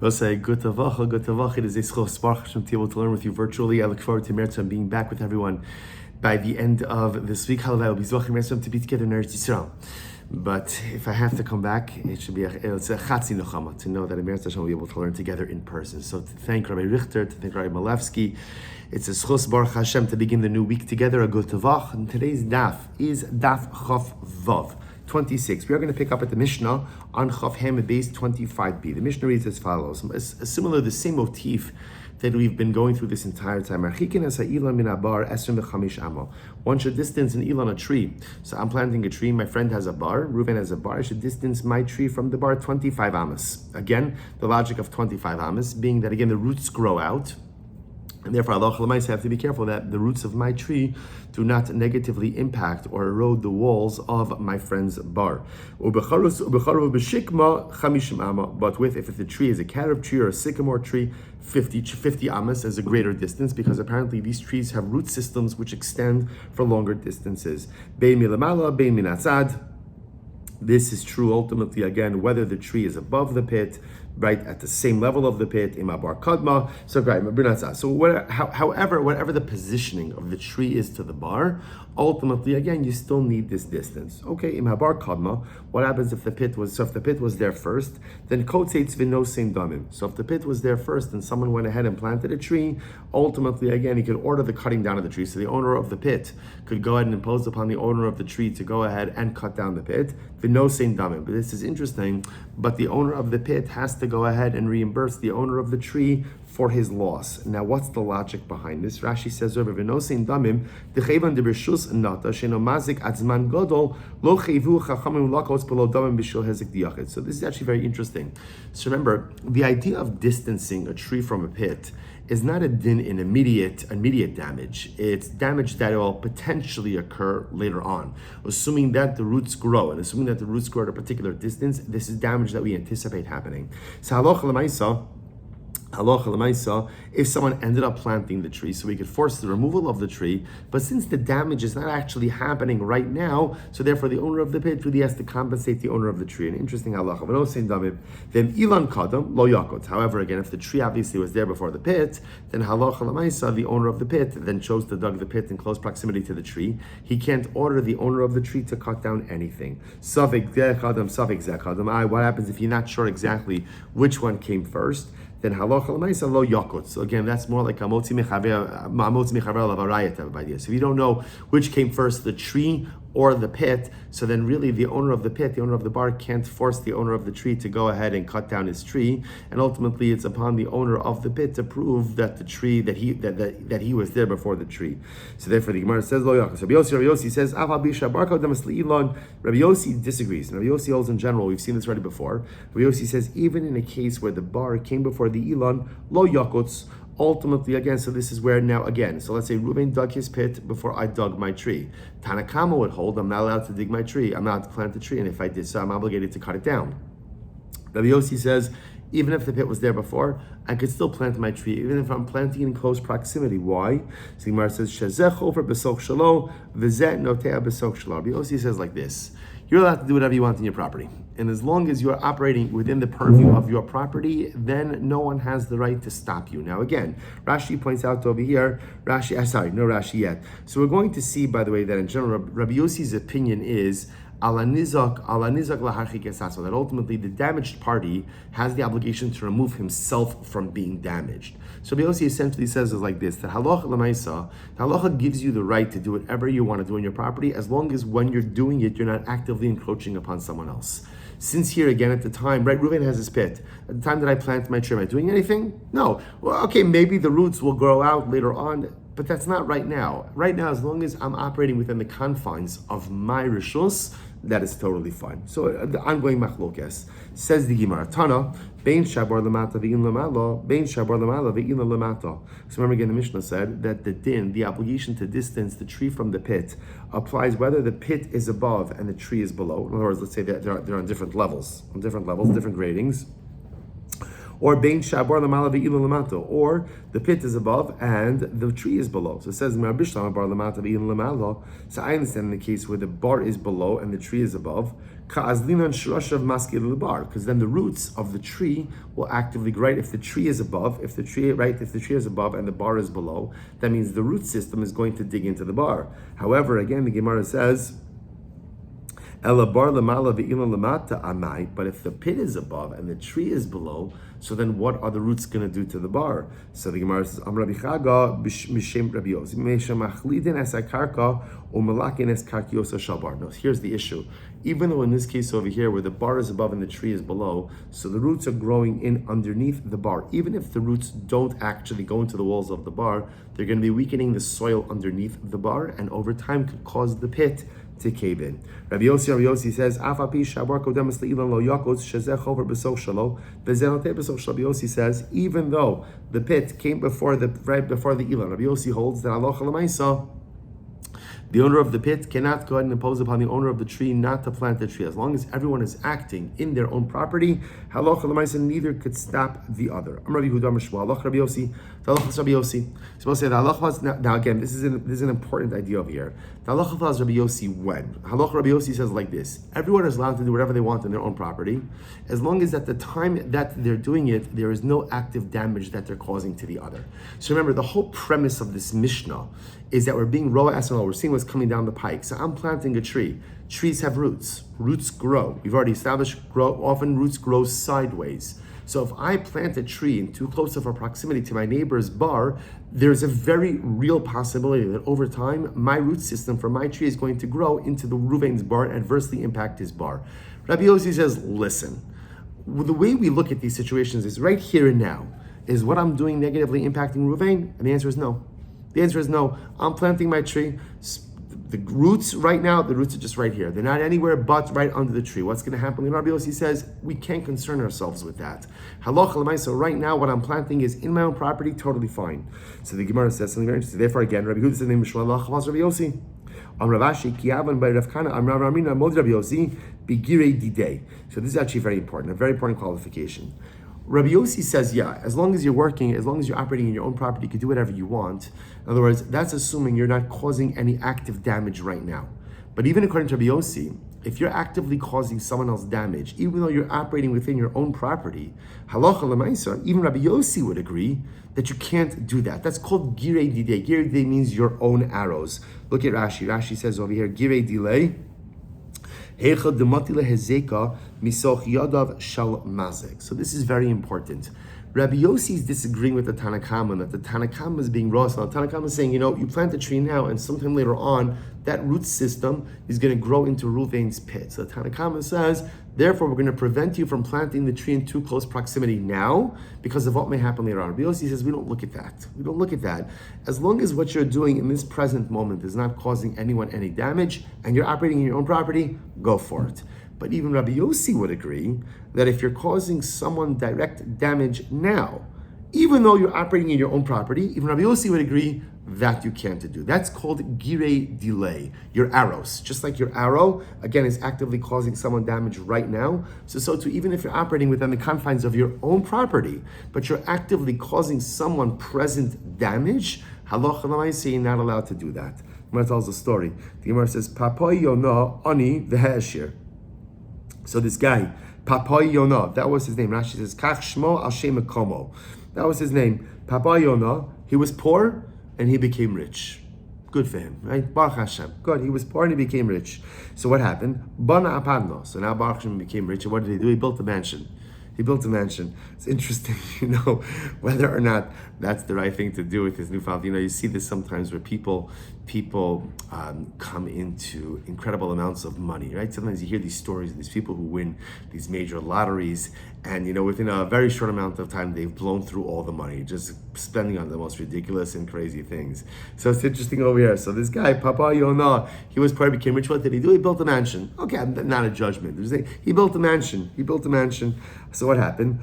We'll say good tavacha, good tavacha. It is a schos baruch Hashem to be able to learn with you virtually. I look forward to Mertzah and being back with everyone by the end of this week. Halavai will be zochim Mertzah to be together in Eretz Yisrael. But if I have to come back, it's a chatzi nechama to know that in Mertzah Hashem will be able to learn together in person. So to thank Rabbi Richter, to thank Rabbi Malevsky, it's a schos baruch Hashem to begin the new week together. A good tavach. And today's daf is daf Chaf Vav 26. We are going to pick up at the Mishnah on Chaf Hem base 25b. The Mishnah reads as follows. Similar, the same motif that we've been going through this entire time. One should distance an ilan, a tree. So I'm planting a tree, my friend has a bar, Reuven has a bar, I should distance my tree from the bar 25 amas. Again, the logic of 25 amas being that again the roots grow out, and therefore I have to be careful that the roots of my tree do not negatively impact or erode the walls of my friend's bar. But if the tree is a carob tree or a sycamore tree, 50 amas is a greater distance, because apparently these trees have root systems which extend for longer distances. Bein milamala, bein minatzad. This is true ultimately, again, whether the tree is above the pit, right at the same level of the pit, imabar kadma. So however, whatever the positioning of the tree is to the bar, ultimately, again, you still need this distance. Okay, imabar kadma. What happens if the pit was there first? Then kotzeitz v'nosein damim. So if the pit was there first and someone went ahead and planted a tree, ultimately, again, he could order the cutting down of the tree. So the owner of the pit could go ahead and impose upon the owner of the tree to go ahead and cut down the pit. V'nosein damim. But this is interesting. But the owner of the pit has to go ahead and reimburse the owner of the tree for his loss. Now, what's the logic behind this? Rashi says over v'nosein damim dechevan debershus nata sheno mazik atzman godol lo cheivu chachamim lakos below damim b'shul hezek diyachid. So this is actually very interesting. So remember, the idea of distancing a tree from a pit is not a din in immediate damage. It's damage that will potentially occur later on. Assuming that the roots grow, and assuming that the roots grow at a particular distance, this is damage that we anticipate happening. So halacha l'maisa, if someone ended up planting the tree, so we could force the removal of the tree, but since the damage is not actually happening right now, so therefore the owner of the pit really has to compensate the owner of the tree. An interesting halacha. Then ilan kadam lo yakot. However, again, if the tree obviously was there before the pit, then halacha l'maisa, the owner of the pit then chose to dug the pit in close proximity to the tree. He can't order the owner of the tree to cut down anything. Safek zeh kadam, safek zeh kadam. What happens if you're not sure exactly which one came first? Then halacha l'maisa lo yakot. So again, that's more like a motzi mechaver lavarayat type of idea. So if you don't know which came first, the tree or the pit, so then really the owner of the pit, the owner of the bar, can't force the owner of the tree to go ahead and cut down his tree, and ultimately it's upon the owner of the pit to prove that the tree that he was there before the tree. So therefore the Gemara says lo yakos. Rabbi Yossi says Rabbi Yossi disagrees. And Rabbi Yossi holds in general, we've seen this already before. Rabbi Yossi says even in a case where the bar came before the ilan, lo yakots. Ultimately, again, so this is where now again, so let's say Reuven dug his pit before I dug my tree. Tanakama would hold, I'm not allowed to dig my tree, I'm not allowed to plant the tree, and if I did so, I'm obligated to cut it down. Rabbi Yossi says, even if the pit was there before, I could still plant my tree, even if I'm planting in close proximity. Why? So Gemara says, Shezeh chofer b'soch shalo, v'zeh notea b'soch shalo. Rabbi Yossi says like this: you're allowed to do whatever you want in your property. And as long as you are operating within the purview of your property, then no one has the right to stop you. Now again, Rashi points out over here, no Rashi yet. So we're going to see, by the way, that in general, Rabbi Yossi's opinion is ala nizak laharchik esaso, that ultimately the damaged party has the obligation to remove himself from being damaged. So Rabbi Yossi essentially says is like this, that halacha l'maisa, halacha gives you the right to do whatever you want to do in your property, as long as when you're doing it, you're not actively encroaching upon someone else. Since here again at the time, right, Reuven has his pit. At the time that I plant my tree, am I doing anything? No. Well, okay, maybe the roots will grow out later on, but that's not right now. Right now, as long as I'm operating within the confines of my rishus, that is totally fine. So the ongoing machlokes says the Gemara Tana bein shabar lamata ve'in lamala bein shabar lamala ve'in lamata. So remember again, the Mishnah said that the din, the obligation to distance the tree from the pit, applies whether the pit is above and the tree is below. In other words, let's say that they're on different levels, different gradings. Or bein shabar lamala ve'ilu lamato, or the pit is above and the tree is below. So it says bar lamata ve'ilu lamalo. So I understand in the case where the bar is below and the tree is above. Because then the roots of the tree will actively grow. Right? If the tree is above, if the tree is above and the bar is below, that means the root system is going to dig into the bar. However, again, the Gemara says, but if the pit is above and the tree is below, so then what are the roots going to do to the bar? So the Gemara says, no, here's the issue. Even though in this case over here, where the bar is above and the tree is below, so the roots are growing in underneath the bar. Even if the roots don't actually go into the walls of the bar, they're going to be weakening the soil underneath the bar, and over time could cause the pit to cave in. Rabbi Yossi says, Rabbi Yossi says, even though the pit came before the Ilan, Rabbi Yossi holds that Allah Lamaisa, the owner of the pit cannot go ahead and impose upon the owner of the tree not to plant the tree. As long as everyone is acting in their own property, halacha l'maisa, neither could stop the other. Rabbi Yossi. Supposed to say the halacha. Now again, this is an important idea over here. The halacha follows Rabbi Yossi when halacha Rabbi Yossi says like this: everyone is allowed to do whatever they want in their own property, as long as at the time that they're doing it, there is no active damage that they're causing to the other. So remember, the whole premise of this Mishnah is that we're being roa asanol. We're seeing what's coming down the pike. So I'm planting a tree. Trees have roots. Roots grow. We've already established often roots grow sideways. So if I plant a tree in too close of a proximity to my neighbor's bar, there's a very real possibility that over time, my root system for my tree is going to grow into the Ruvain's bar and adversely impact his bar. Rabbi Yossi says, listen, the way we look at these situations is right here and now. Is what I'm doing negatively impacting Ruvain? And the answer is no. The answer is no. I'm planting my tree. The roots right now, the roots are just right here. They're not anywhere but right under the tree. What's going to happen? Rabbi Yossi says we can't concern ourselves with that. Halacha l'maisa, right now what I'm planting is in my own property, totally fine. So the Gemara says something very interesting. Therefore again, Rabbi Yehuda says, Rabbi Yossi. Ravashi Kiavan by Rav Kana Rav Ramina Mod Rabbi Yossi Bigirei Didei. So this is actually very important, a very important qualification. Rabbi Yossi says, yeah, as long as you're working, as long as you're operating in your own property, you can do whatever you want. In other words, that's assuming you're not causing any active damage right now. But even according to Rabbi Yossi, if you're actively causing someone else damage, even though you're operating within your own property, halacha l'maisa, even Rabbi Yossi would agree that you can't do that. That's called girei didei. Girei didei means your own arrows. Look at Rashi. Rashi says over here, girei didei. So this is very important. Rabbi Yossi is disagreeing with the Tanna Kama, that the Tanna Kama is being raw. So the Tanna Kama is saying, you plant a tree now, and sometime later on, that root system is going to grow into Ruvain's pit. So the Tanna Kama says, therefore, we're going to prevent you from planting the tree in too close proximity now because of what may happen later on. Rabbi Yossi says, we don't look at that. We don't look at that. As long as what you're doing in this present moment is not causing anyone any damage, and you're operating in your own property, go for it. But even Rabbi Yossi would agree that if you're causing someone direct damage now, even though you're operating in your own property, even Rabbi Yossi would agree that you can't do. That's called girei delay. Your arrows, just like your arrow, again, is actively causing someone damage right now. So too, even if you're operating within the confines of your own property, but you're actively causing someone present damage, halacha l'maaseh, you're not allowed to do that. The Gemara tells a story. The Gemara says, Papai Yonah ani v'ha'ashir. So this guy, Papai Yonah, that was his name. Rashi says, Kach Shmo al Shem Komo. That was his name. Papai Yonah, he was poor and he became rich. Good for him, right? Baruch Hashem. Good, he was poor and he became rich. So what happened? Bana Apadno. So now Baruch Hashem became rich. And what did he do? He built a mansion. It's interesting, whether or not that's the right thing to do with his newfound. You see this sometimes where people come into incredible amounts of money, right? Sometimes you hear these stories of these people who win these major lotteries, and within a very short amount of time, they've blown through all the money, just spending on the most ridiculous and crazy things. So it's interesting over here. So this guy, Papa Yonah, he was poor, became rich. What did he do? He built a mansion. Okay, not a judgment. He built a mansion. So what happened?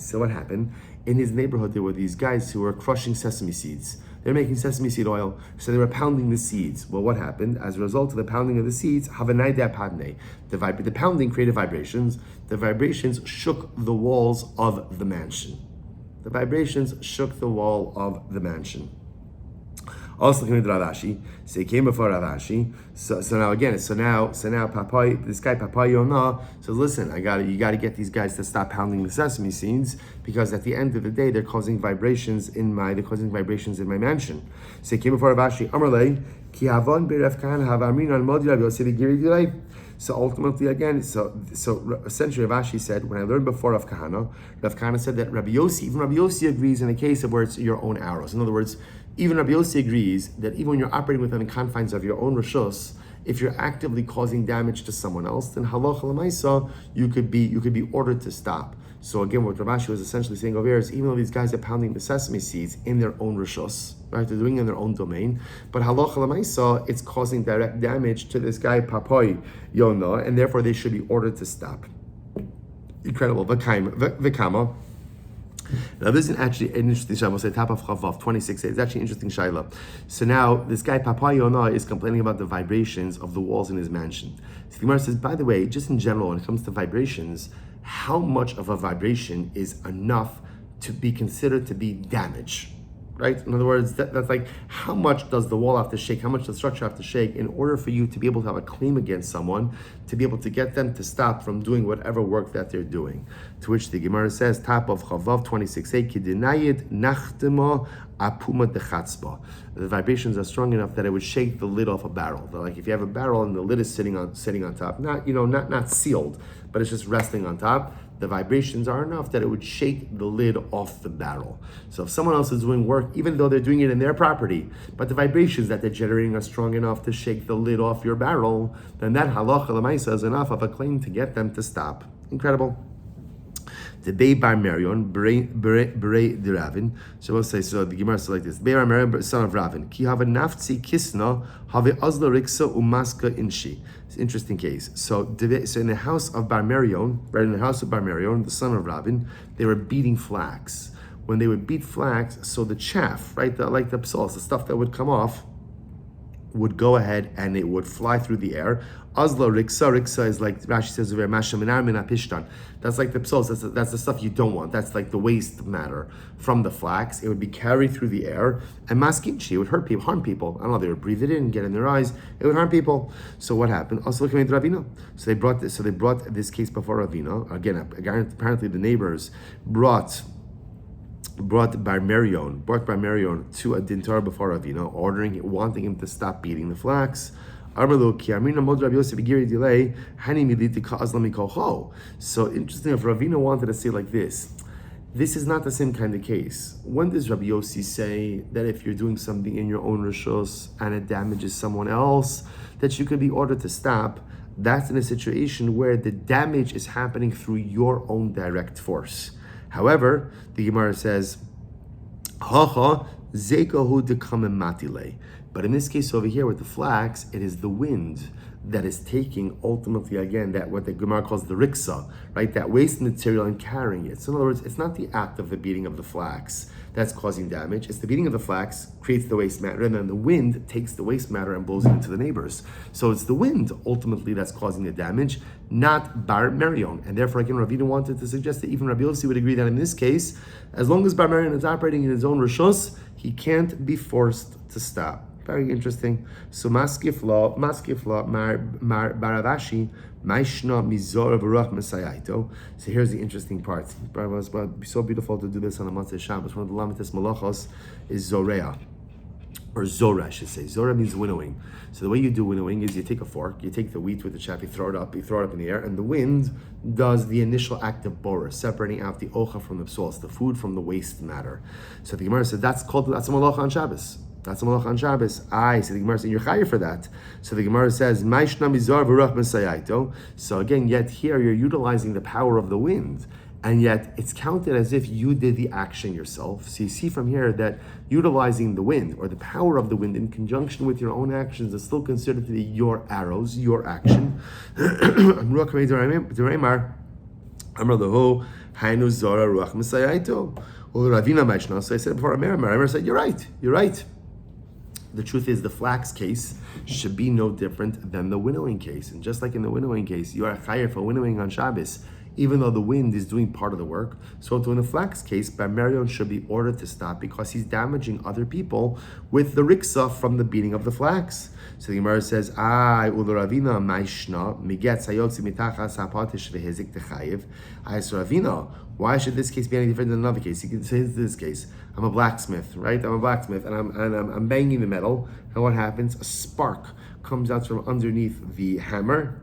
So what happened? In his neighborhood, there were these guys who were crushing sesame seeds. They're making sesame seed oil, so they were pounding the seeds. Well, what happened? As a result of the pounding of the seeds, the pounding created vibrations. The vibrations shook the walls of the mansion. Also looking at Ravashi, so he came before Ravashi. So now Papai, this guy Papai Yonah says, listen, you gotta get these guys to stop pounding the sesame seeds, because at the end of the day they're causing vibrations in my mansion. So he came before Ravashi, Amarle, Ki Havon Berev Kan Havamin al Modi Rav Yosef Giri Dilei. So ultimately, again, so essentially, Rav Ashi said, when I learned before Rav Kahana said that even Rabbi Yossi agrees in a case of where it's your own arrows. In other words, even Rabbi Yossi agrees that even when you're operating within the confines of your own rishus, if you're actively causing damage to someone else, then halacha l'maisa, you could be ordered to stop. So again, what Rav Ashi was essentially saying over here is, even though these guys are pounding the sesame seeds in their own rishus, right? They're doing it in their own domain, but halacha l'maisa, it's causing direct damage to this guy Papai Yonah, and therefore they should be ordered to stop. Incredible. V'kama. Now this is actually an interesting shayla. We'll say top of Chavav 26. It's actually an interesting shayla. So now this guy Papai Yonah is complaining about the vibrations of the walls in his mansion. So the Gemara says, by the way, just in general, when it comes to vibrations, how much of a vibration is enough to be considered to be damage? Right? In other words, that's like, how much does the wall have to shake? How much does the structure have to shake in order for you to be able to have a claim against someone, to be able to get them to stop from doing whatever work that they're doing? To which the Gemara says, top of Chavav 26a, Ki denayid nachtema apuma dechatzba. The vibrations are strong enough that it would shake the lid off a barrel. Like if you have a barrel and the lid is sitting on top, not sealed, but it's just resting on top, the vibrations are enough that it would shake the lid off the barrel. So if someone else is doing work, even though they're doing it in their property, but the vibrations that they're generating are strong enough to shake the lid off your barrel, then that halacha l'maisa is enough of a claim to get them to stop. Incredible. The Bei Bar Marion, Bere de Ravin. So we'll say, so the Gemara says like this: Bei Bar Marion, son of Ravin, Ki have a naftzi kisna, have azla riksa umaska inshi. It's an interesting case. So in the house of Bar Marion, right in the house of Bar Marion, the son of Ravin, they were beating flax. When they would beat flax, so the chaff, right, like the psoas, the stuff that would come off, would go ahead and it would fly through the air. Azla riksa is like Rashi says over masha minar min apishtan. That's like the psoas. That's the stuff you don't want. That's like the waste matter from the flax. It would be carried through the air, and maskinchi, it would harm people. I don't know. They would breathe it in, get in their eyes. It would harm people. So what happened? Also looking at Ravina. So they brought this case before Ravina. Again, apparently the neighbors brought Bar Marion to a dintar before Ravina, wanting him to stop beating the flax. So interesting, if Ravina wanted to say like this is not the same kind of case. When does Rabbi Yossi say that if you're doing something in your own rishos and it damages someone else, that you could be ordered to stop? That's in a situation where the damage is happening through your own direct force. However, the Gemara says, "Haha zekahu dekamem matile." But in this case over here with the flax, it is the wind that is taking ultimately again that what the Gemara calls the riksa, right? That waste material and carrying it. So in other words, it's not the act of the beating of the flax that's causing damage. It's the beating of the flax creates the waste matter, and then the wind takes the waste matter and blows it into the neighbors. So it's the wind ultimately that's causing the damage, not Bar Marion. And therefore, again, Ravina wanted to suggest that even Rabbi Yossi would agree that in this case, as long as Bar Marion is operating in his own rishos, he can't be forced to stop. Very interesting. So maskifla mar baravashi maishna mizor baruch mesayaito. So here's the interesting part. It would be so beautiful to do this on a Motzei Shabbos. One of the lamites malachos is zorea, or zora, I should say. Zora means winnowing. So the way you do winnowing is you take a fork, you take the wheat with the chaff, you throw it up in the air, and the wind does the initial act of bora, separating out the ocha from the psoas, the food from the waste matter. So the Gemara said that's a malacha on Shabbos. That's a malach on Shabbos. So the Gemara says, you're chayav for that. So the Gemara says, Maishna mizar v'ruach mesayaito. So again, yet here you're utilizing the power of the wind, and yet it's counted as if you did the action yourself. So you see from here that utilizing the wind, or the power of the wind in conjunction with your own actions, is still considered to be your arrows, your action. So I said before, Amar said, you're right. The truth is, the flax case should be no different than the winnowing case. And just like in the winnowing case, you are chayav for winnowing on Shabbos, even though the wind is doing part of the work. So in the flax case, Bamarion should be ordered to stop because he's damaging other people with the riksa from the beating of the flax. So the Gemara says, Ravina Maishna, Miget Sayotzi Mitachas Hapatish Vehizik Techayev. Ravina, why should this case be any different than another case? You can say in this case, I'm a blacksmith, right? I'm a blacksmith and I'm banging the metal, and what happens? A spark comes out from underneath the hammer,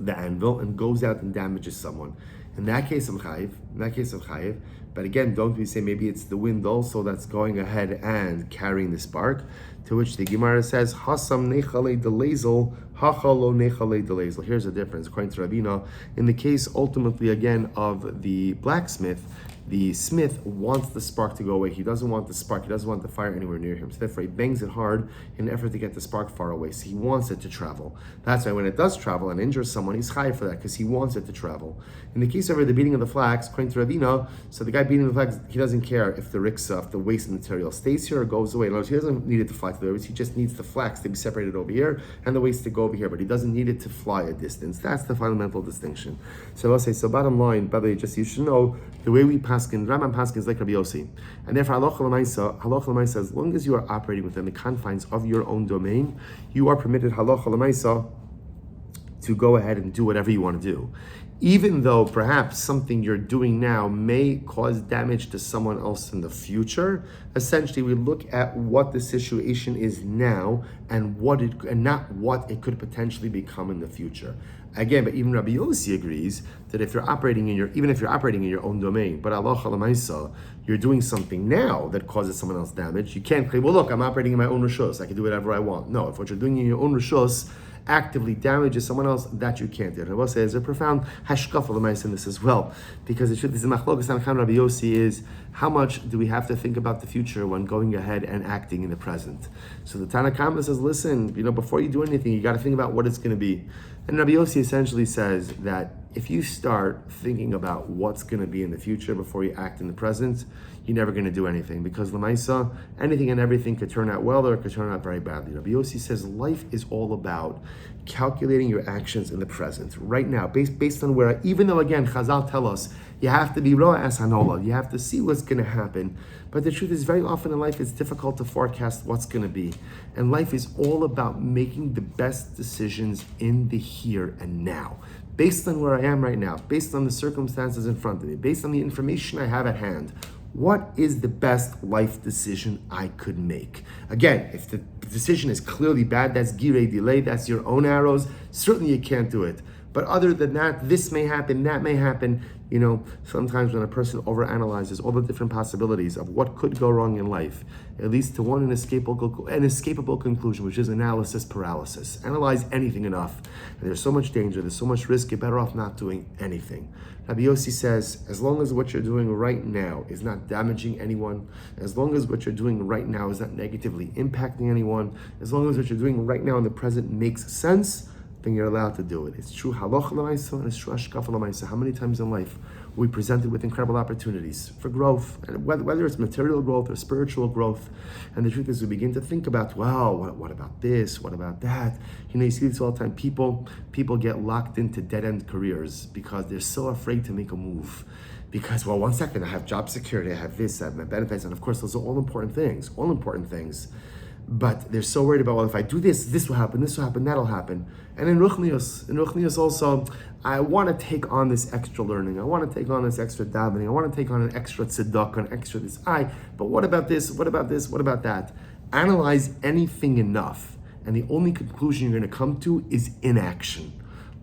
the anvil, and goes out and damages someone. In that case, I'm chayiv. But again, don't we say maybe it's the wind also that's going ahead and carrying the spark? To which the Gemara says, Hasam nechale delezel, hachalo nechale delezel. Here's the difference, according to Rabina. In the case, ultimately, again, of the blacksmith, the smith wants the spark to go away. He doesn't want the spark. He doesn't want the fire anywhere near him. So therefore, he bangs it hard in an effort to get the spark far away. So he wants it to travel. That's why when it does travel and injures someone, he's chayiv for that because he wants it to travel. In the case of the beating of the flax, according to Ravina, so the guy beating the flax, he doesn't care if the riksa, if the waste material stays here or goes away. In other words, he doesn't need it to fly to the waste. He just needs the flax to be separated over here and the waste to go over here, but he doesn't need it to fly a distance. That's the fundamental distinction. So I'll say, so bottom line, by the way, just you should know, the way we paskin, Rambam paskin is like Rabbi Yossi. And therefore, halacha l'maisa, as long as you are operating within the confines of your own domain, you are permitted halacha l'maisa to go ahead and do whatever you want to do. Even though perhaps something you're doing now may cause damage to someone else in the future, essentially we look at what the situation is now and not what it could potentially become in the future. Again, but even Rabbi Yossi agrees that if you're operating in your own domain, but halacha l'maisa, you're doing something now that causes someone else damage, you can't claim, well, look, I'm operating in my own rishus, I can do whatever I want. No, if what you're doing in your own rishus actively damages someone else, that you can't do. And I will say there's a profound hashkafa l'maisa in this as well, because the truth is, the machlokas Tanakh Rabbi Yossi is how much do we have to think about the future when going ahead and acting in the present. So the Tanakh says, listen, before you do anything, you got to think about what it's going to be. And Rabbi Yossi essentially says that if you start thinking about what's going to be in the future before you act in the present, you're never going to do anything, because l'maisa, anything and everything could turn out well or it could turn out very badly. Rabbi Yossi says life is all about calculating your actions in the present, right now, based on where, even though again, Chazal tell us, you have to be ro'a as hanola, you have to see what's going to happen. But the truth is, very often in life, it's difficult to forecast what's going to be. And life is all about making the best decisions in the here and now. Based on where I am right now, based on the circumstances in front of me, based on the information I have at hand, what is the best life decision I could make? Again, if the decision is clearly bad, that's girei delay, that's your own arrows, certainly you can't do it. But other than that, this may happen, that may happen. Sometimes when a person overanalyzes all the different possibilities of what could go wrong in life, it leads to one inescapable conclusion, which is analysis paralysis. Analyze anything enough, and there's so much danger, there's so much risk, you're better off not doing anything. Rabbi Yossi says, as long as what you're doing right now is not damaging anyone, as long as what you're doing right now is not negatively impacting anyone, as long as what you're doing right now in the present makes sense, then you're allowed to do it. It's true halacha l'maisa and it's true hashkafa l'maisa. How many times in life are we presented with incredible opportunities for growth, and whether it's material growth or spiritual growth? And the truth is, we begin to think about, well, what about this? What about that? You see this all the time. People get locked into dead-end careers because they're so afraid to make a move. Because, well, one second, I have job security, I have this, I have my benefits, and of course, those are all important things. But they're so worried about, well, if I do this, this will happen, that'll happen. And in Ruchnius also, I want to take on this extra learning, I want to take on this extra davening, I want to take on an extra tzedakah, an extra this, but what about this, what about that? Analyze anything enough, and the only conclusion you're going to come to is inaction.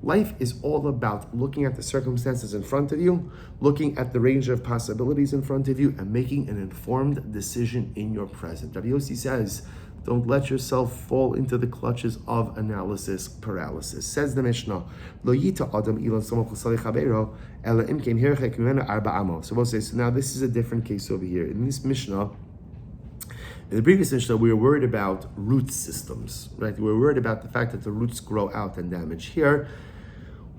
Life is all about looking at the circumstances in front of you, looking at the range of possibilities in front of you, and making an informed decision in your present. Rabbi Yossi says, don't let yourself fall into the clutches of analysis paralysis. Says the Mishnah, Lo yita adam ilan somoch l'salei chaveiro, ela im kein hirchek mimenu arba amo. So we'll say, so now this is a different case over here. In this Mishnah, in the previous Mishnah, we were worried about root systems, right? We were worried about the fact that the roots grow out and damage. Here,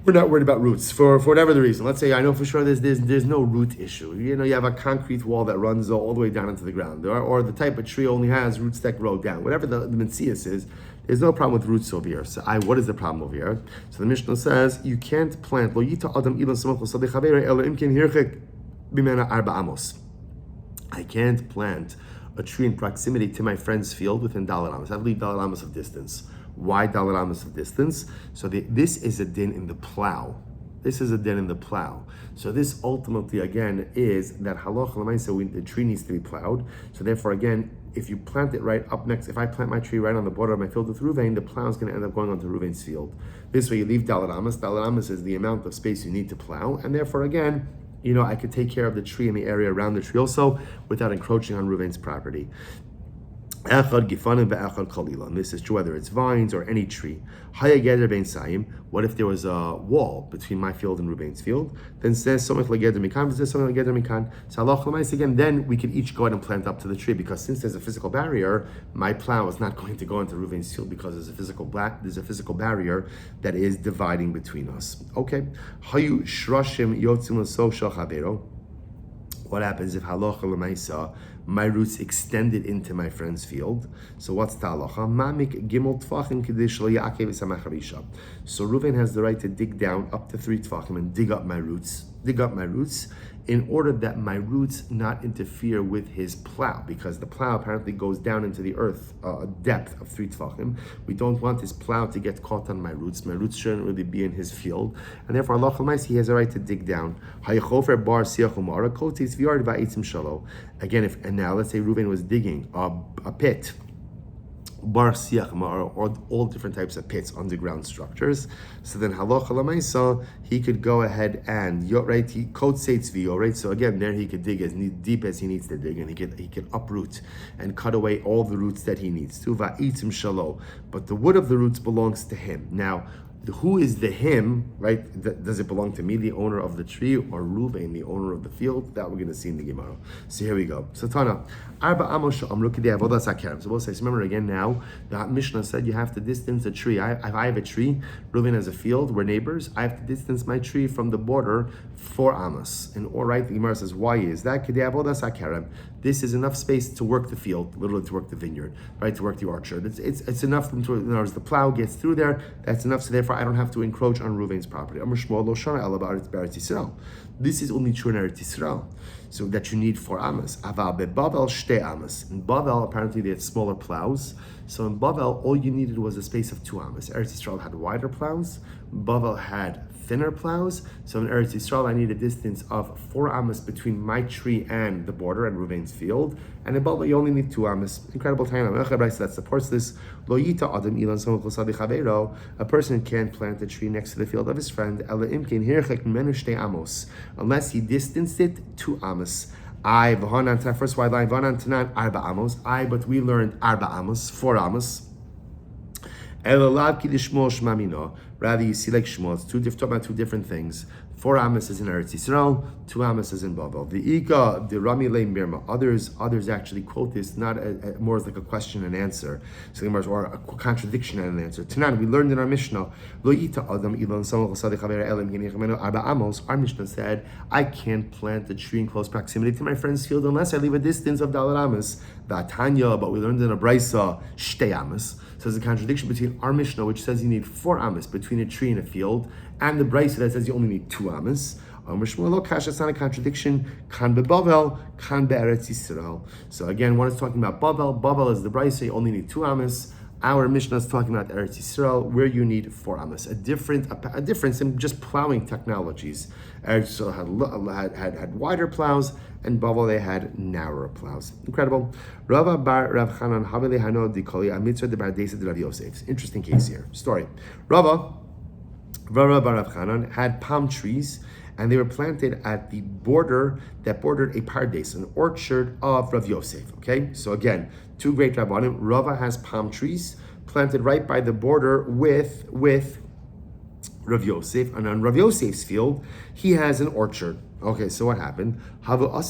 we're not worried about roots for whatever the reason. Let's say I know for sure there's no root issue. You have a concrete wall that runs all the way down into the ground, or the type of tree only has roots that grow down. Whatever the Metzias is, There's no problem with roots over here. So what is the problem over here? So the Mishnah says you can't plant lo yita adam ilan samach l'sadei chaveiro ela imkin hirchek bimena arba amos. I can't plant a tree in proximity to my friend's field within Dalet Amos. I have to leave Dalet Amos of distance. Why Dalet Amos of distance? So this is a din in the plow. This is a din in the plow. So this ultimately, again, is that halach l'maisa, the tree needs to be plowed. So therefore, again, if you plant it right up next, if I plant my tree right on the border of my field with Ruvain, the plow is going to end up going onto Ruvain's field. This way you leave Dalet Amos. Dalet Amos is the amount of space you need to plow. And therefore, again, I could take care of the tree and the area around the tree also without encroaching on Ruvain's property. This is true whether it's vines or any tree. What if there was a wall between my field and Ruvain's field? Then says so again, then we can each go ahead and plant up to the tree, because since there's a physical barrier, my plow is not going to go into Ruvain's field because there's a physical barrier that is dividing between us. Okay. What happens if halacha l'maisa, my roots extended into my friend's field? So what's the halacha? Mamik gimel tfachim k'dish lo ya'akev v'samach harisha. So Reuven has the right to dig down up to 3 tfachim and dig up my roots, in order that my roots not interfere with his plow, because the plow apparently goes down into the earth a depth of 3 tfachim. We don't want his plow to get caught on my roots. My roots shouldn't really be in his field, and therefore Allah he has a right to dig down. Again, now let's say Reuven was digging a pit, bar siach or all different types of pits, underground structures. So then halacha l'maisa, he could go ahead and he coats vio, right? So again, there he could dig as deep as he needs to dig, and he could uproot and cut away all the roots that he needs to. Va'itzim shalo, but the wood of the roots belongs to him. Now, who is the him, right? Does it belong to me, the owner of the tree, or Reuven, the owner of the field? That we're going to see in the Gemara. So here we go. So Tana, Arba Amos Amru Kidei Avodas HaKerem. So we'll say, so remember again now, the Mishnah said you have to distance a tree. If I have a tree, Reuven has a field, we're neighbors, I have to distance my tree from the border 4 amos. And all right, the Gemara says, why is that? Kidei Avodas HaKerem. This is enough space to work the field, literally to work the vineyard, right? To work the orchard. It's enough to, in other words, the plow gets through there, that's enough, so therefore I don't have to encroach on Reuven's property. This is only true in Eretz Yisrael, so that you need 4 amos. Aval beBavel 2 amos. In Bavel, apparently they had smaller plows. So in Bavel, all you needed was a space of 2 amos. Eretz Yisrael had wider plows. Bavel had thinner plows. So in Eretz Yisrael, I need a distance of 4 amos between my tree and the border and Reuven's field. And in Bavel, you only need 2 amos. Incredible time. That supports this. Lo yita adam ilan samach l'sadei chaveiro. A person can't plant a tree next to the field of his friend. Ela imkin hirchek mimenu 2 amos. Unless he distanced it 2 amos. First wide line, Tanan, Arba Amos. But we learned Arba Amos, 4 amos. Rather, you see like Shmuel, it's talking about 2 different things. 4 amos is in Eretz Yisrael, 2 amos is in Bavel. The Rami Le Mirma. Others actually quote this not more as like a question and answer, or a contradiction and an answer. Tanan, we learned in our Mishnah, Lo yita adam ilan samach l'sadei chaveiro ela imkin hirchek mimenu 4 amos. Our Mishnah said, I can't plant a tree in close proximity to my friend's field unless I leave a distance of Dalet amos. V'atanya, but we learned in a Brisa 2 amos. So there's a contradiction between our Mishnah, which says you need 4 amos between a tree and a field, and the Brisa that says you only need 2 amos. It's not a contradiction. Kan beBavel, kan be'Eretz Yisrael. So again, one is talking about Bavel. Bavel is the Brisa, you only need 2 amos. Our Mishnah is talking about Eretz Yisrael, where you need 4 amos. A difference in just plowing technologies. Eretz Yisrael had wider plows, and Bavel they had narrower plows. Incredible. Rava bar Rav Chanan Havele Hano Dikoli Amitzvah de Bar Desa de Rav Yosef. Interesting case here. Story. Rava bar Rav Chanan had palm trees, and they were planted at the border that bordered a pardes, an orchard of Rav Yosef. Okay, so again, 2 great rabbanim. Rava has palm trees planted right by the border with Rav Yosef, and on Rav Yosef's field, he has an orchard. Okay, so what happened? So what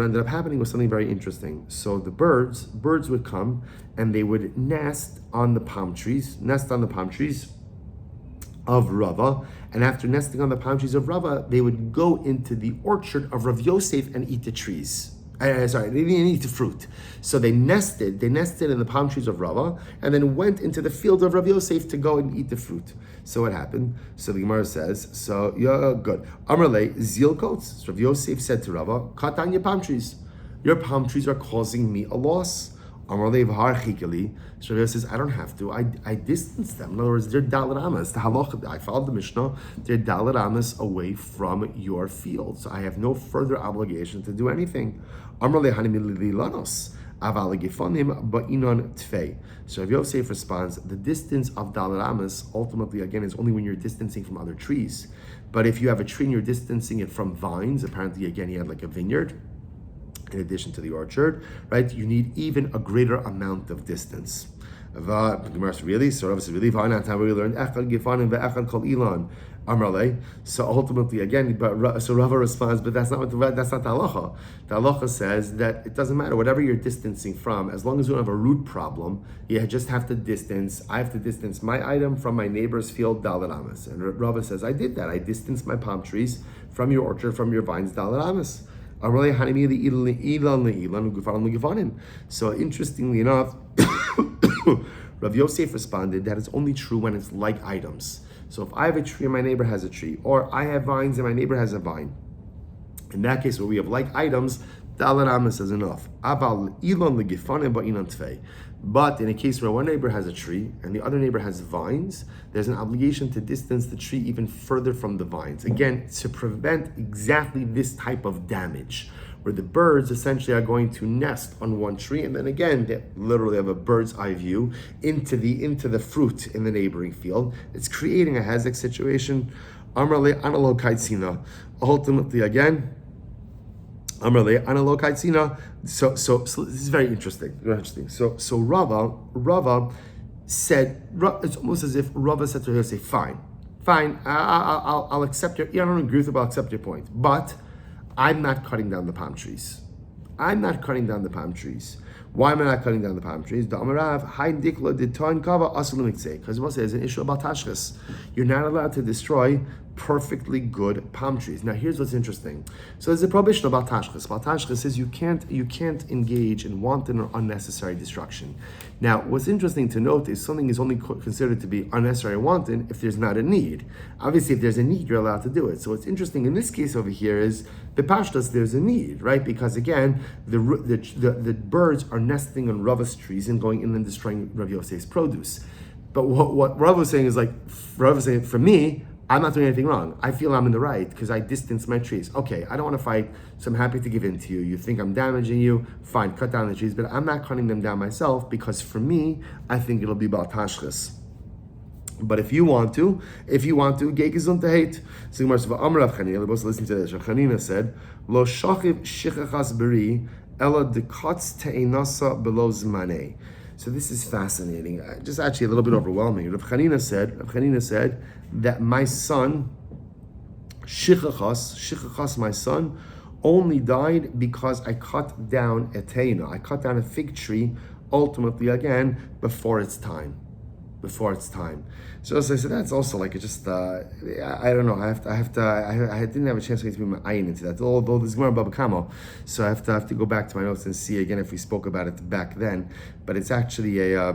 ended up happening was something very interesting. So the birds would come and they would nest on the palm trees of Rava, and after nesting on the palm trees of Rava, they would go into the orchard of Rav Yosef and eat the trees. Sorry, they didn't eat the fruit. So they nested in the palm trees of Rava, and then went into the field of Rav Yosef to go and eat the fruit. So what happened? So the Gemara says, so yeah, good. Amrle zil coats. So Rav Yosef said to Rava, cut down your palm trees. Your palm trees are causing me a loss. Amrle v'har chikeli. So Rav Yosef says, I don't have to. I distance them. In other words, they're dalet amas. The halacha, I followed the Mishnah. They're dalet amas away from your field. So I have no further obligation to do anything. Amrle hanimili lanos. Aval gifonim ba'inon tfei. So Rav Yosef responds, the distance of dalet amas ultimately again is only when you're distancing from other trees. But if you have a tree and you're distancing it from vines, apparently again he had like a vineyard in addition to the orchard, right? You need even a greater amount of distance. Really? So obviously, really, we learned echad gifanim ve'echad kol ilan amrale. So ultimately, again, so Rava responds, but that's not the halacha. The halacha says that it doesn't matter whatever you're distancing from, as long as you don't have a root problem. You just have to distance. I have to distance my item from my neighbor's field, dalet amas. And Rava says, I did that. I distanced my palm trees from your orchard, from your vines, dalet amas. So interestingly enough, Rav Yosef responded that it's only true when it's like items. So if I have a tree and my neighbor has a tree, or I have vines and my neighbor has a vine, in that case where we have like items, dalet amas is enough. But in a case where one neighbor has a tree and the other neighbor has vines, there's an obligation to distance the tree even further from the vines. Again, to prevent exactly this type of damage, where the birds essentially are going to nest on one tree, and then again, they literally have a bird's eye view into the fruit in the neighboring field. It's creating a hazard situation. Amrale analog kaitzina. Ultimately, again, so this is very interesting. So Rava said, it's almost as if Rava said to her, say, fine, I'll accept your, I don't agree with you, but I'll accept your point. But I'm not cutting down the palm trees. Why am I not cutting down the palm trees? Because what says an issue about tashchis. You're not allowed to destroy perfectly good palm trees. Now here's what's interesting. So there's a prohibition about tashchis. About tashchis says you can't engage in wanton or unnecessary destruction. Now what's interesting to note is something is only considered to be unnecessary or wanton if there's not a need. Obviously if there's a need, you're allowed to do it. So what's interesting in this case over here is the pashtas, there's a need, right? Because again, the birds are nesting on Rava's trees and going in and destroying Rav Yosef's produce. But what Rav was saying is like, Rav was saying, for me, I'm not doing anything wrong. I feel I'm in the right because I distance my trees. Okay, I don't want to fight, so I'm happy to give in to you. You think I'm damaging you? Fine, cut down the trees, but I'm not cutting them down myself because for me, I think it'll be about tashchis. But if you want to, gei gesund to hate. So Gemara says, "Amar Rav Chanina." Let's listen to this. Rav Chanina said, "Lo shachiv shichachas beri ela dekatz te'inasa below zmanei." So this is fascinating. Just actually a little bit overwhelming. Rav Chanina said that my son, shichachas, my son, only died because I cut down a teina. I cut down a fig tree, ultimately again before its time. So as I said, that's also like I don't know. I didn't have a chance to get my eye into that. Although there's Gemara Baba Kamo, so I have to go back to my notes and see again if we spoke about it back then. But it's actually a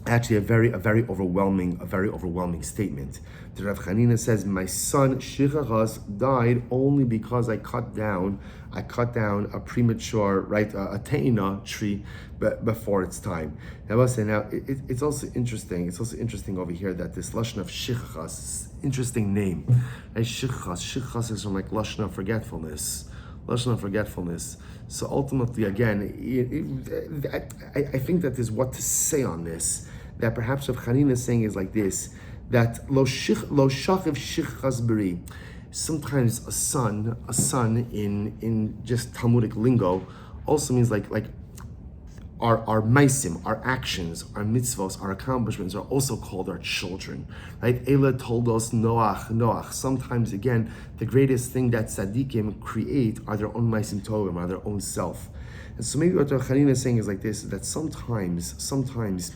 very overwhelming statement. The Rav Chanina says, my son Shichachas died only because I cut down a premature, right, a teina tree before its time. Now, it's also interesting over here that this lashon of Shichachas, interesting name. Right? Shichachas is from like lashon of forgetfulness. So ultimately, again, I think that there's what to say on this. That perhaps Rav Chanina is saying is like this, that lo shachiv shichas beri. Sometimes a son in just Talmudic lingo also means like our maisim, our actions, our mitzvos, our accomplishments are also called our children, right? Ela told us Noach. Sometimes again, the greatest thing that tzaddikim create are their own maisim tovim, are their own self. And so maybe what Rav Chanina is saying is like this, that sometimes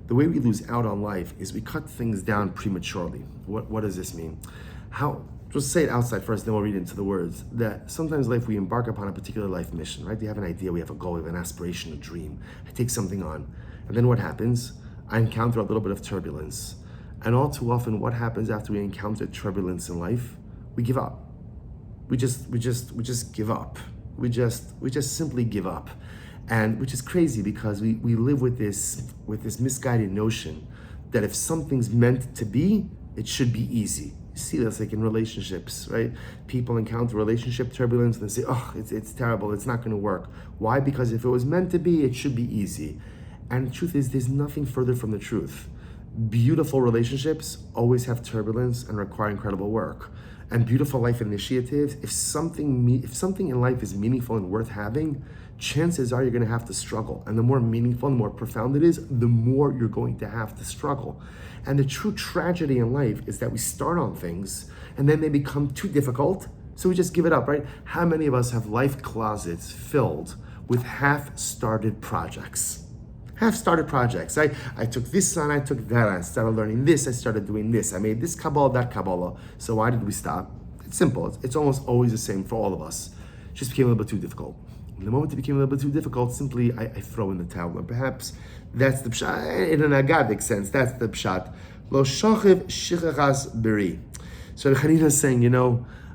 the way we lose out on life is we cut things down prematurely. What does this mean? Just say it outside first, then we'll read into the words. That sometimes in life we embark upon a particular life mission, right? We have an idea, we have a goal, we have an aspiration, a dream. I take something on. And then what happens? I encounter a little bit of turbulence. And all too often, what happens after we encounter turbulence in life? We give up. We just give up. We just simply give up. And which is crazy because we live with this misguided notion that if something's meant to be, it should be easy. You see this like in relationships, right? People encounter relationship turbulence and they say, oh, it's terrible, it's not going to work. Why? Because if it was meant to be, it should be easy. And the truth is, there's nothing further from the truth. Beautiful relationships always have turbulence and require incredible work. And beautiful life initiatives, if something in life is meaningful and worth having, chances are you're going to have to struggle. And the more meaningful and more profound it is, the more you're going to have to struggle. And the true tragedy in life is that we start on things and then they become too difficult, so we just give it up, right? How many of us have life closets filled with half-started projects? Half-started projects. I took this on, I took that on. I started learning this, I started doing this. I made this Kabbalah, that Kabbalah. So why did we stop? It's simple. It's almost always the same for all of us. It just became a little bit too difficult. And the moment it became a little bit too difficult, simply I throw in the towel. And perhaps that's the pshat, in an agadic sense, that's the pshat. Lo shachiv shichachas beri. So Hanina is saying,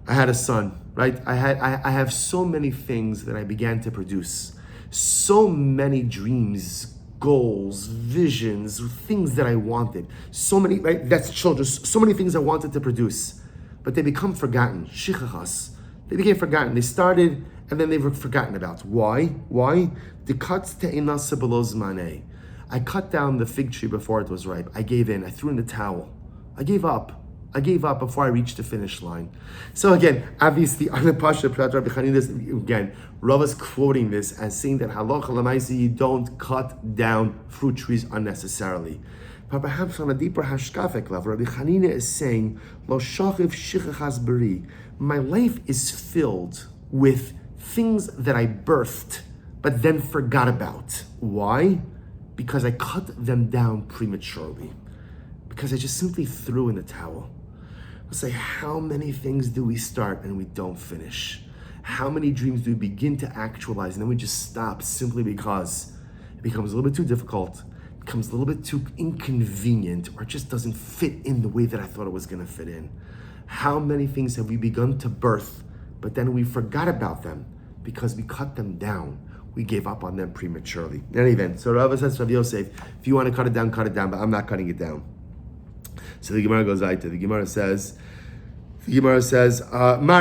I had a son, right? I have so many things that I began to produce. So many dreams, goals, visions, things that I wanted. So many, right? That's children. So many things I wanted to produce, but they become forgotten. Shichachas. They became forgotten. They started and then they were forgotten about. Why? I cut down the fig tree before it was ripe. I gave in. I threw in the towel. I gave up before I reached the finish line. So again, obviously, on the Pasha Prat Rabbi Chanina, again, Rav is quoting this as saying that halacha l'maisa, you don't cut down fruit trees unnecessarily. But perhaps on a deeper hashkafik level, Rabbi Chanina is saying, Lo shachiv shichachas beri. My life is filled with things that I birthed, but then forgot about. Why? Because I cut them down prematurely. Because I just simply threw in the towel. Let's say, how many things do we start and we don't finish? How many dreams do we begin to actualize and then we just stop simply because it becomes a little bit too difficult, becomes a little bit too inconvenient, or it just doesn't fit in the way that I thought it was going to fit in? How many things have we begun to birth, but then we forgot about them because we cut them down? We gave up on them prematurely. In any event, so Rava says to Rav Yosef, if you want to cut it down, but I'm not cutting it down. So the Gemara goes right. The Gemara says, Mar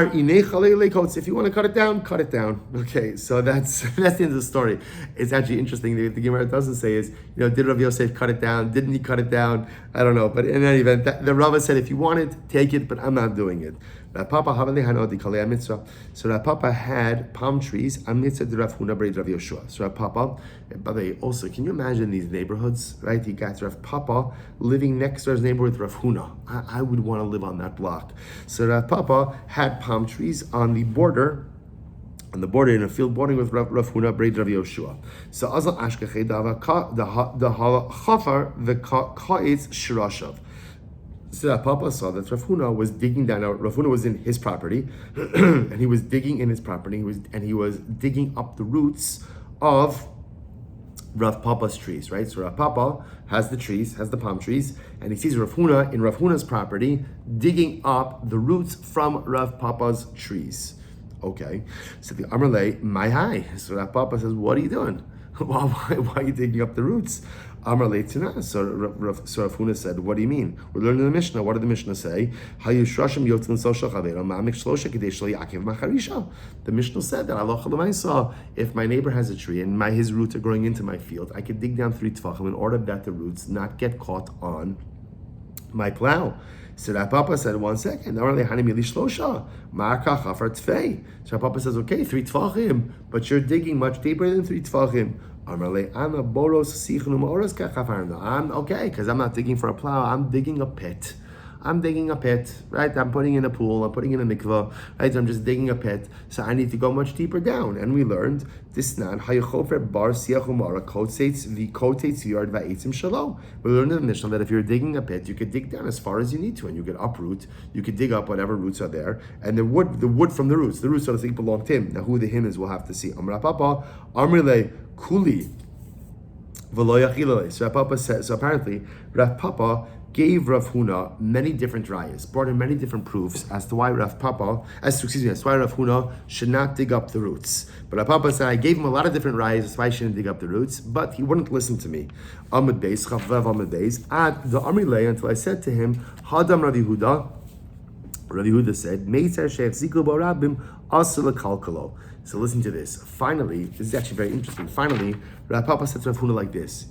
inei, if you want to cut it down, cut it down. Okay, so that's the end of the story. It's actually interesting. The Gemara doesn't say is, did Rav Yosef cut it down? Didn't he cut it down? I don't know. But in any event, the Rava said, if you want it, take it, but I'm not doing it. So Rav Papa had palm trees. So Rav Papa, by the way, also, can you imagine these neighborhoods, right? You got Rav Papa living next to his neighbor with Rav Huna. I would want to live on that block. So Rav Papa had palm trees on the border in a field bordering with Rav Huna, Braid Rav Yoshua. So Azal Ashkechei the Chafar the Ka'etz Shirashav. So that Papa saw that Rav Huna was digging down. Now, Rav Huna was in his property, and he was digging in his property. He was digging up the roots of Rav Papa's trees, right? So Rav Papa has the palm trees, and he sees Rav Huna in Rav Huna's property digging up the roots from Rav Papa's trees. Okay, so the Amarle, my high. So Rav Papa says, "What are you doing? Why are you digging up the roots?" Amar Leitzina. So Rav Huna said, "What do you mean? We're learning the Mishnah. What did the Mishnah say? The Mishnah said that Allah Chalamaysa, if my neighbor has a tree and his roots are growing into my field, I could dig down 3 tefachim in order that the roots not get caught on my plow." So Rav Papa said, 1 second. So Rav Papa says, okay, 3 tefachim, but you're digging much deeper than 3 tefachim. I'm okay, because I'm not digging for a plow, I'm digging a pit. I'm digging a pit, right? I'm putting in a pool, I'm putting in a mikvah, right? I'm just digging a pit, so I need to go much deeper down. And we learned this nan hayachofer bar siachumara kotates v'yard va'etzim shalom. We learned in the Mishnah that if you're digging a pit, you could dig down as far as you need to, and you could uproot. You could dig up whatever roots are there, and the wood from the roots, so to speak, belong to him. Now, who the him is, we'll have to see. Amra Papa, Amrile Kuli. So Papa says, so apparently Rav Papa gave Rav Huna many different rayas, brought in many different proofs as to why Rav Huna should not dig up the roots. But Rav Papa said, I gave him a lot of different rayas as to why he shouldn't dig up the roots, but he wouldn't listen to me. Amud Beis, Chavvav Amud Beis, at the Amrilei, until I said to him, Hadam Rav Yehuda said, Meitzar Sheikh Ziklu Barabim Asul Kalkalo. So listen to this. Finally, this is actually very interesting. Finally, Rav Papa said to Rav Huna like this.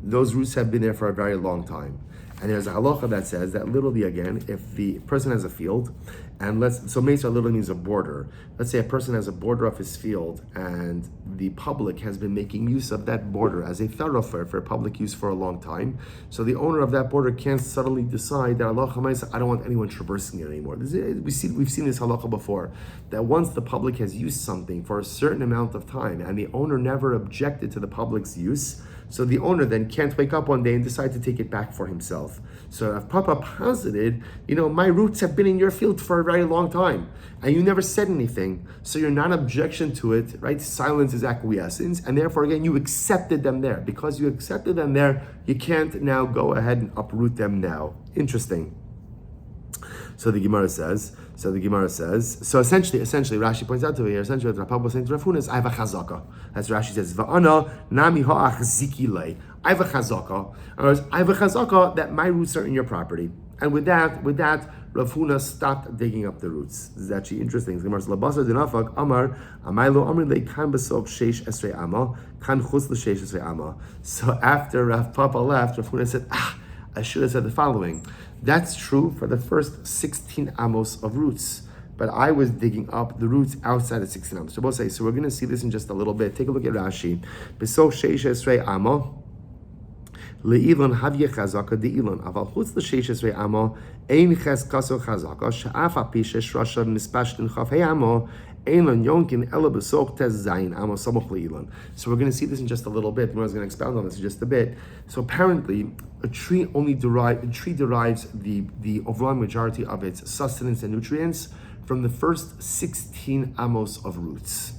Those roots have been there for a very long time. And there's a halacha that says that literally, again, if the person has a field, and so Mesa literally means a border. Let's say a person has a border of his field, and the public has been making use of that border as a thoroughfare for public use for a long time. So the owner of that border can't suddenly decide that halacha, I don't want anyone traversing it anymore. We've seen this halacha before, that once the public has used something for a certain amount of time, and the owner never objected to the public's use, so the owner then can't wake up one day and decide to take it back for himself. So if Papa posited, my roots have been in your field for a very long time, and you never said anything, so you're not objection to it, right? Silence is acquiescence, and therefore, again, you accepted them there. Because you accepted them there, you can't now go ahead and uproot them now. Interesting. So the Gemara says, so essentially, Rashi points out to here, essentially what Rav Papa was saying to Rav Huna is, I have a chazaka. As Rashi says, Va'ana nami ha'ach zikilei. I have a chazaka. In other words, I have a chazaka that my roots are in your property. And with that, Rav Huna stopped digging up the roots. This is actually interesting. The Gemara says, Basra dinafak amar amaylo amrilei kan besok sheish esrei ama kan chutz l'sheish esrei ama. So after Rav Papa left, Rav Huna said, I should have said the following. That's true for the first 16 amos of roots, but I was digging up the roots outside of 16 amos. So we're going to see this in just a little bit. Take a look at Rashi. Besok sheish esrei ama le'ilon havye chazaka de'ilon aval chutz l'sheish esrei ama ein cheskaso chazaka she'af api shesh rasha mispashtin chaf heyamo. So we're going to see this in just a little bit. We're going to expound on this in just a bit. So apparently, a tree derives the overwhelming majority of its sustenance and nutrients from the first 16 amos of roots.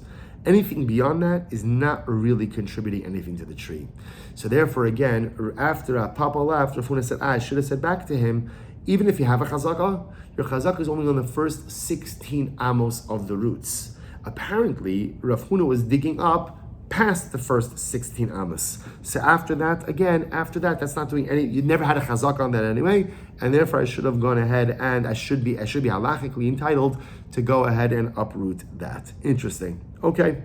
Anything beyond that is not really contributing anything to the tree. So therefore, again, after Papa left, Rav Huna said, I should have said back to him, even if you have a chazaka, your chazaka is only on the first 16 amos of the roots. Apparently, Rav Huna was digging up past the first 16 amos. So after that, that's not doing any, you never had a chazaka on that anyway, and therefore I should have gone ahead and I should be halachically entitled to go ahead and uproot that. Interesting. Okay.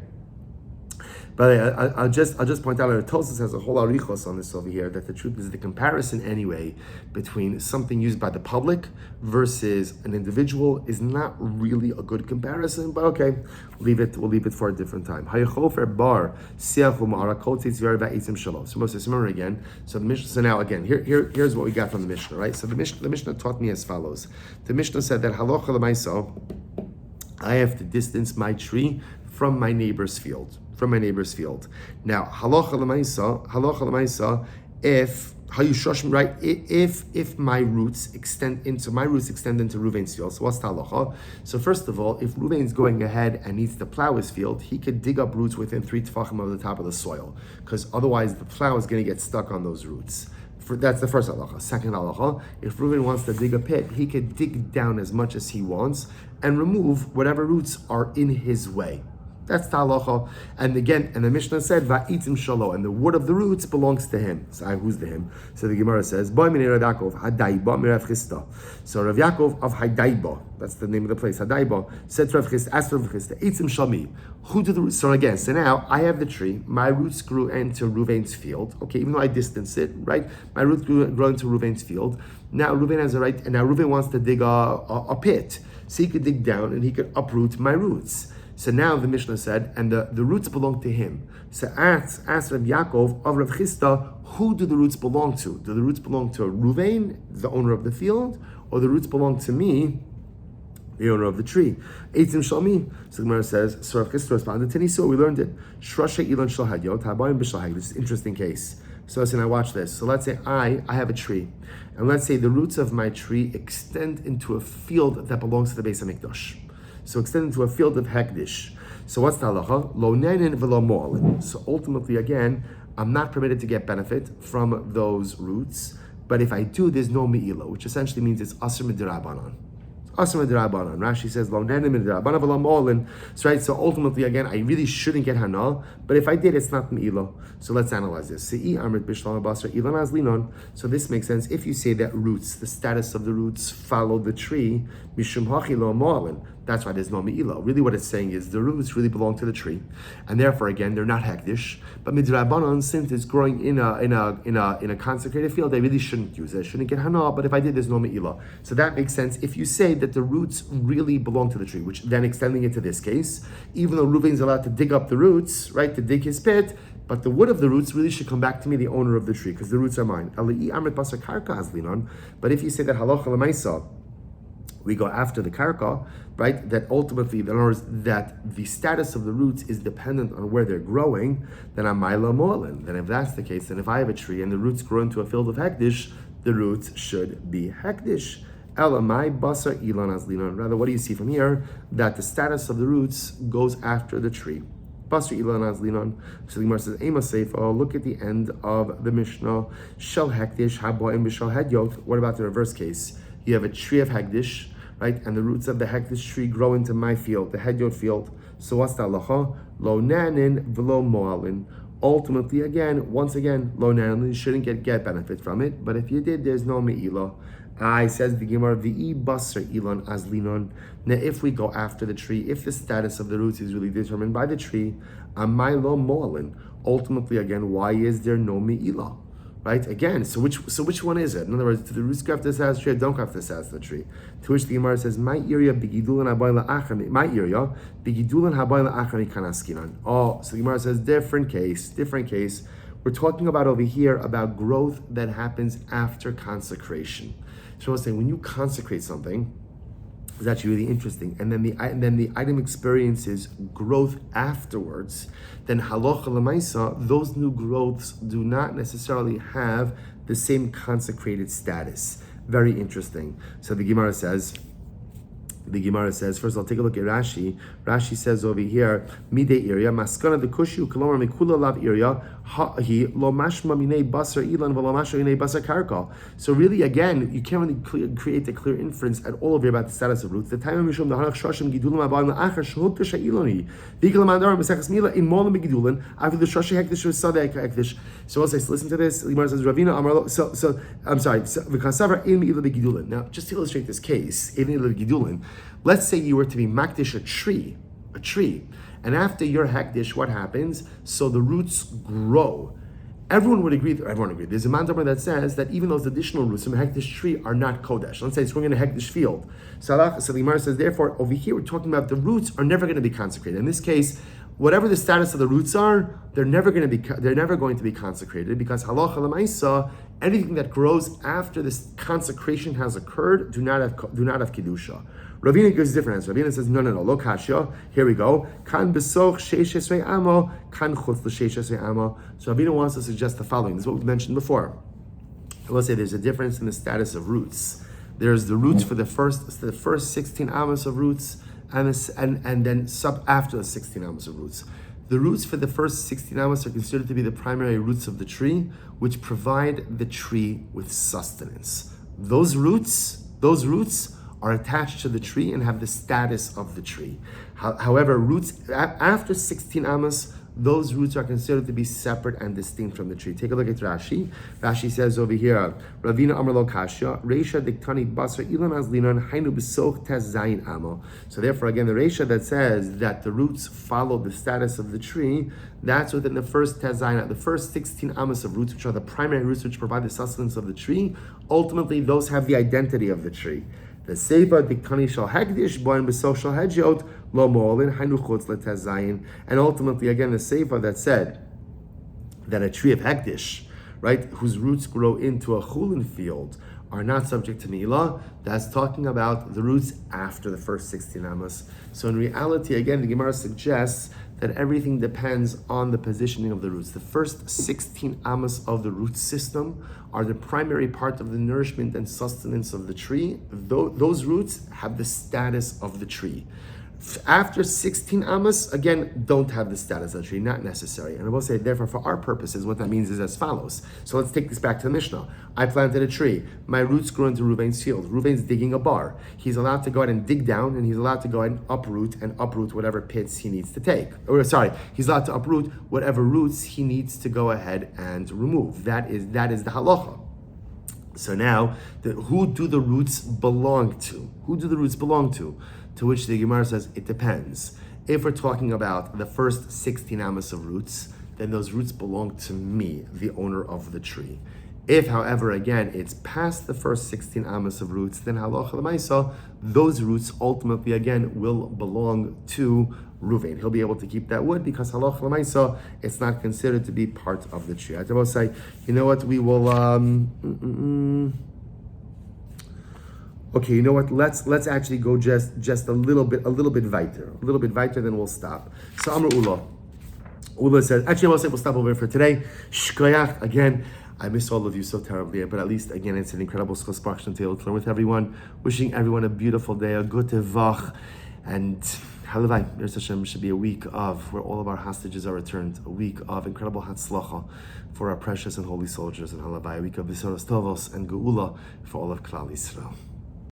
But I'll just point out that Tosfos has a whole arichos on this over here, that the truth is the comparison anyway between something used by the public versus an individual is not really a good comparison, but okay, we'll leave it for a different time. Bar So remember again, so now again, here's what we got from the Mishnah, right? So the Mishnah taught me as follows. The Mishnah said that halacha l'maisa, I have to distance my tree from my neighbor's field. Now, halacha l'maisa, if my roots extend into Reuven's field. So what's the halacha? So first of all, if Reuven's going ahead and needs to plow his field, he could dig up roots within 3 tefachim of the top of the soil, because otherwise the plow is going to get stuck on those roots. That's the first halacha. Second halacha, if Reuven wants to dig a pit, he could dig down as much as he wants and remove whatever roots are in his way. That's the halacha. And again, the Mishnah said, Va'itim shalo, and the wood of the roots belongs to him. So who's the him? So the Gemara says, Boy min Rav Yaakov, Hadaiba mirav Chisda. So Rav Yaakov of Hadaiba, that's the name of the place, Hadaiba, said to Rav Chisda, asked Rav Chisda, Eitzim shami, who did the roots? So again, so now I have the tree, my roots grew into Reuven's field, okay, even though I distanced it, right? My roots grew into Reuven's field. Now Reuven has a right, and now Reuven wants to dig a pit. So he could dig down and he could uproot my roots. So now the Mishnah said, and the roots belong to him. So ask Rav Yaakov of Rav Chisda, who do the roots belong to? Do the roots belong to Ruvain, the owner of the field, or the roots belong to me, the owner of the tree? Eitzim Shalmi. So the Gemara says, so Rav Chisda responded, Teniso, we learned it. Shrasha Ilan Shal Hadyot, Habayim B'Shal Hadyot. This is an interesting case. So listen, I watch this. So let's say I have a tree, and let's say the roots of my tree extend into a field that belongs to the Beis HaMikdash. So extend into a field of Hekdish. So what's the halacha? Lo nenin v'lo mo'alin. So ultimately, again, I'm not permitted to get benefit from those roots, but if I do, there's no me'ila, which essentially means it's asr midrabanan. Asr midrabanan. Rashi says lo nenin midrabanan v'lo mo'alin. So right. So ultimately, again, I really shouldn't get hana, but if I did, it's not me'ila. So let's analyze this. So this makes sense if you say that roots, the status of the roots follow the tree. Mishum hachi lo mo'alin. That's why there's no me'ila. Really what it's saying is the roots really belong to the tree, and therefore again they're not hekdish. But midrabanan, since it's growing in a consecrated field, I really shouldn't use it. I shouldn't get hana, but if I did, there's no me'ila. So that makes sense if you say that the roots really belong to the tree, which then extending it to this case, even though Reuven's allowed to dig up the roots, right, to dig his pit, but the wood of the roots really should come back to me, the owner of the tree, because the roots are mine. But if you say that halacha l'maisa, we go after the karka, right? That ultimately, in other words, that the status of the roots is dependent on where they're growing, then I'm Maila Mo'alin. Then if that's the case, then if I have a tree and the roots grow into a field of Hekdish, the roots should be Hekdish. Elamai Basra Ilan Azlinon. Rather, what do you see from here? That the status of the roots goes after the tree. Basra Ilan Azlinon. So the Gemara says, Ema Seifo, look at the end of the Mishnah. Shel Hekdish, Haboim B'Shel Hedyot. What about the reverse case? You have a tree of Hekdish, right? And the roots of the Hekdish tree grow into my field, the Hedyot field. So what's the halacha? Lo nanin v'lo mo'alin. Ultimately, again, once again, lo nanin, you shouldn't get benefit from it. But if you did, there's no me'ila. Says the Gemara, v'i basar ilan azlinon. Now, if we go after the tree, if the status of the roots is really determined by the tree, amai lo mo'alin. Ultimately, again, why is there no me'ila? Right? Again, so which one is it? In other words, do the roots go after the status of the tree or don't go after the status of the tree? To which the Gemara says, my area bigidulan habayla achami. My area bigidulan habayla achami kanaskinan. Oh, so the Gemara says, different case. We're talking about over here about growth that happens after consecration. So I was saying, when you consecrate something, it's actually really interesting, and then the item experiences growth afterwards, then halacha l'maisa, those new growths do not necessarily have the same consecrated status. Very interesting. So the Gemara says, first I'll take a look at Rashi. Rashi says over here, midei area, maskana the kushu kolomar mikula lav area, he lo mashma minei basar ilan v'lo mashma minei basar karka. So really, again, you can't really create a clear inference at all over here about the status of roots. The time of Mishum the Hanach Shoshim Gidulim Abayim La'achar Shehut Kasha Iloni Vigel Mandar Mesechas Mila in Molam Gidulin after the Shoshi Hekdish was Sadeh Hekdish. So I'll say, listen to this. Gemara says Ravina Amarlo. So I'm sorry. V'Kasavar Ein Ila Gidulin. Now, just to illustrate this case, Ein Ila Gidulin. Let's say you were to be makdish a tree, and after your hekdish, what happens? So the roots grow. Everyone would agree. There's a mandabar that says that even those additional roots from a hekdish tree are not kodesh. Let's say it's growing in a hekdish field. So the Gemara says, therefore, over here we're talking about the roots are never going to be consecrated. In this case, whatever the status of the roots are, they're never going to be consecrated, because halacha l'maisa, anything that grows after this consecration has occurred do not have kedusha. Ravina gives a different answer. Ravina says, no, lo kasha. Here we go. Kan besoch sheish esrei amo, kan chutz l'sheish esrei amo. So Ravina wants to suggest the following. This is what we mentioned before. Let's say there's a difference in the status of roots. There's the roots for the first 16 amos of roots, and then after the 16 amos of roots. The roots for the first 16 amos are considered to be the primary roots of the tree, which provide the tree with sustenance. Those roots are attached to the tree and have the status of the tree. However, roots after 16 amos, those roots are considered to be separate and distinct from the tree. Take a look at Rashi. Rashi says over here, Ravina Amar Lo Kasha, Reisha Diktani Basra Ilan Azlinon Hainu Besoch Tez Zayin Amo. So therefore, again, the Reisha that says that the roots follow the status of the tree, that's within the first Tez Zayin, the first 16 amos of roots, which are the primary roots which provide the sustenance of the tree. Ultimately, those have the identity of the tree. The Seifa Diktani Shal Hekdish Boin Besoch Shal Hedyot lo mo'olin hainu chutz letezayin. And ultimately, again, the Seifa that said that a tree of hektish, right, whose roots grow into a chulin field, are not subject to milah. That's talking about the roots after the first 16 amas. So in reality, again, the Gemara suggests that everything depends on the positioning of the roots. The first 16 amas of the root system are the primary part of the nourishment and sustenance of the tree. Those roots have the status of the tree. After 16 amas, again, don't have the status of the tree, not necessary. And I will say, therefore, for our purposes, what that means is as follows. So let's take this back to the Mishnah. I planted a tree. My roots grew into Reuven's field. Reuven's digging a bar. He's allowed to go ahead and dig down, and he's allowed to go ahead and uproot whatever pits he needs to take. He's allowed to uproot whatever roots he needs to go ahead and remove. That is the halacha. So now, who do the roots belong to? Who do the roots belong to? To which the Gemara says, it depends. If we're talking about the first 16 amas of roots, then those roots belong to me, the owner of the tree. If, however, again, it's past the first 16 amas of roots, then halacha l'maisa, those roots ultimately, again, will belong to Reuven. He'll be able to keep that wood because halacha l'maisa, it's not considered to be part of the tree. I will say, you know what, we will... Okay, you know what? Let's actually go just a little bit weiter, then we'll stop. So Amr Ula says, actually, we'll stop over for today. Shkoyach again. I miss all of you so terribly, but at least again, it's an incredible schosbach to learn with everyone. Wishing everyone a beautiful day, a good tevach, and halavai. Mir Hashem should be a week of where all of our hostages are returned, a week of incredible hatzlacha for our precious and holy soldiers, and halavai, a week of bisoros tovos and geula for all of Klal Yisrael.